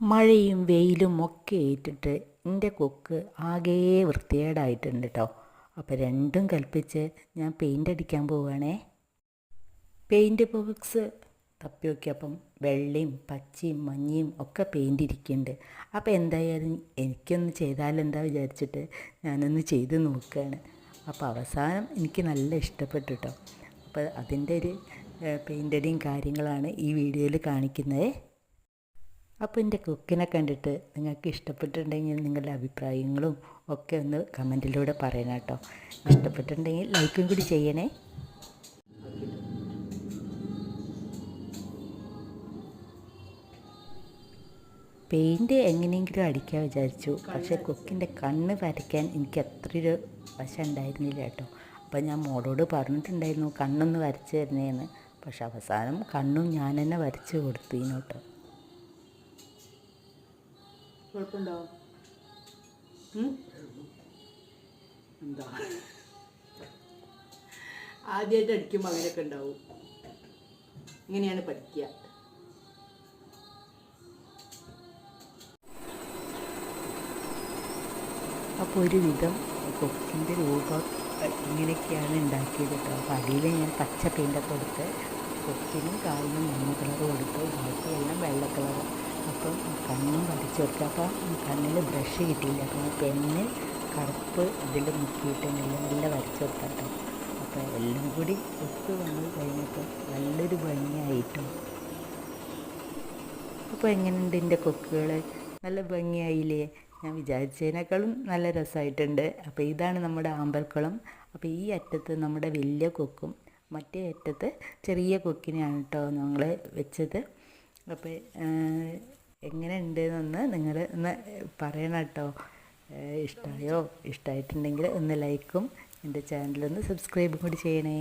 മഴയും വെയിലും ഒക്കെ ഏറ്റിട്ട് എൻ്റെ കൊക്ക് ആകെ വൃത്തികേടായിട്ടുണ്ട് കേട്ടോ. അപ്പോൾ രണ്ടും കൽപ്പിച്ച് ഞാൻ പെയിൻ്റ് അടിക്കാൻ പോവുകയാണേ. പെയിൻറ്റ് ബോക്സ് തപ്പി നോക്കിയപ്പം വെള്ളയും പച്ചയും മഞ്ഞയും ഒക്കെ പെയിൻ്റ് ഇരിക്കുന്നുണ്ട്. അപ്പോൾ എന്തായാലും എനിക്കൊന്ന് ചെയ്താലെന്താ വിചാരിച്ചിട്ട് ഞാനൊന്ന് ചെയ്ത് നോക്കുകയാണ്. അപ്പോൾ അവസാനം എനിക്ക് നല്ല ഇഷ്ടപ്പെട്ടു കേട്ടോ. അപ്പോൾ അതിൻ്റെ ഒരു പെയിൻ്റ് അടിയും കാര്യങ്ങളാണ് ഈ വീഡിയോയിൽ കാണിക്കുന്നത്. അപ്പോൾ എൻ്റെ കുക്കിനെ കണ്ടിട്ട് നിങ്ങൾക്ക് ഇഷ്ടപ്പെട്ടിട്ടുണ്ടെങ്കിൽ നിങ്ങളുടെ അഭിപ്രായങ്ങളും ഒക്കെ ഒന്ന് കമൻറ്റിലൂടെ പറയണം കേട്ടോ. ഇഷ്ടപ്പെട്ടിട്ടുണ്ടെങ്കിൽ ലൈക്കും കൂടി ചെയ്യണേ. പെയിൻറ്റ് എങ്ങനെയെങ്കിലും അടിക്കാൻ വിചാരിച്ചു, പക്ഷേ കുക്കിൻ്റെ കണ്ണ് വരയ്ക്കാൻ എനിക്ക് അത്രയൊരു വശം ഉണ്ടായിരുന്നില്ല കേട്ടോ. അപ്പോൾ ഞാൻ മോളോട് പറഞ്ഞിട്ടുണ്ടായിരുന്നു കണ്ണൊന്ന് വരച്ച് തരണേന്ന്. പക്ഷെ അവസാനം കണ്ണും ഞാൻ തന്നെ വരച്ച് കൊടുത്തിരുന്നു കേട്ടോ. കുഴപ്പമുണ്ടോ? എന്താ ആദ്യമായിട്ട് അടിക്കുമ്പോൾ അങ്ങനെയൊക്കെ ഉണ്ടാവും. ഇങ്ങനെയാണ് പഠിക്കുക. അപ്പോൾ ഒരുവിധം കൊക്കിൻ്റെ രൂപം ഇങ്ങനെയൊക്കെയാണ് ഉണ്ടാക്കിയത് കേട്ടോ. അപ്പോൾ അടിയിൽ ഞാൻ പച്ച പെയിൻ്റൊക്കെ കൊടുത്ത് കൊക്കിനും കാലിനും മഞ്ഞ കളർ കൊടുത്ത് ബാക്കിയെല്ലാം വെള്ള കളർ. അപ്പം കണ്ണും വരച്ച് കൊടുക്കുക. അപ്പോൾ കണ്ണിൽ ബ്രഷ് കിട്ടിയില്ല, അപ്പോൾ പെണ്ണ് കറുപ്പ് ഇതിൽ മുക്കിയിട്ട് നല്ല വരച്ച് കൊടുക്കാം കേട്ടോ. അപ്പോൾ എല്ലാം കൂടി ഒത്തു വന്ന് കഴിഞ്ഞപ്പോൾ നല്ലൊരു ഭംഗിയായിട്ടോ. അപ്പോൾ എങ്ങനെയുണ്ട് എൻ്റെ കൊക്കുകൾ? നല്ല ഭംഗിയായില്ലേ? ഞാൻ വിചാരിച്ചതിനേക്കാളും നല്ല രസമായിട്ടുണ്ട്. അപ്പോൾ ഇതാണ് നമ്മുടെ ആമ്പൽക്കുളം. അപ്പോൾ ഈ അറ്റത്ത് നമ്മുടെ വലിയ കൊക്കും മറ്റേ അറ്റത്ത് ചെറിയ കൊക്കിനെയാണ് കേട്ടോ ഞങ്ങൾ വെച്ചത്. അപ്പോൾ എങ്ങനെ ഉണ്ടെന്നൊന്ന് നിങ്ങൾ ഒന്ന് പറയണം കേട്ടോ. ഇഷ്ടമായോ? ഇഷ്ടമായിട്ടുണ്ടെങ്കിൽ ഒന്ന് ലൈക്കും എൻ്റെ ചാനലൊന്ന് സബ്സ്ക്രൈബും കൂടി ചെയ്യണേ.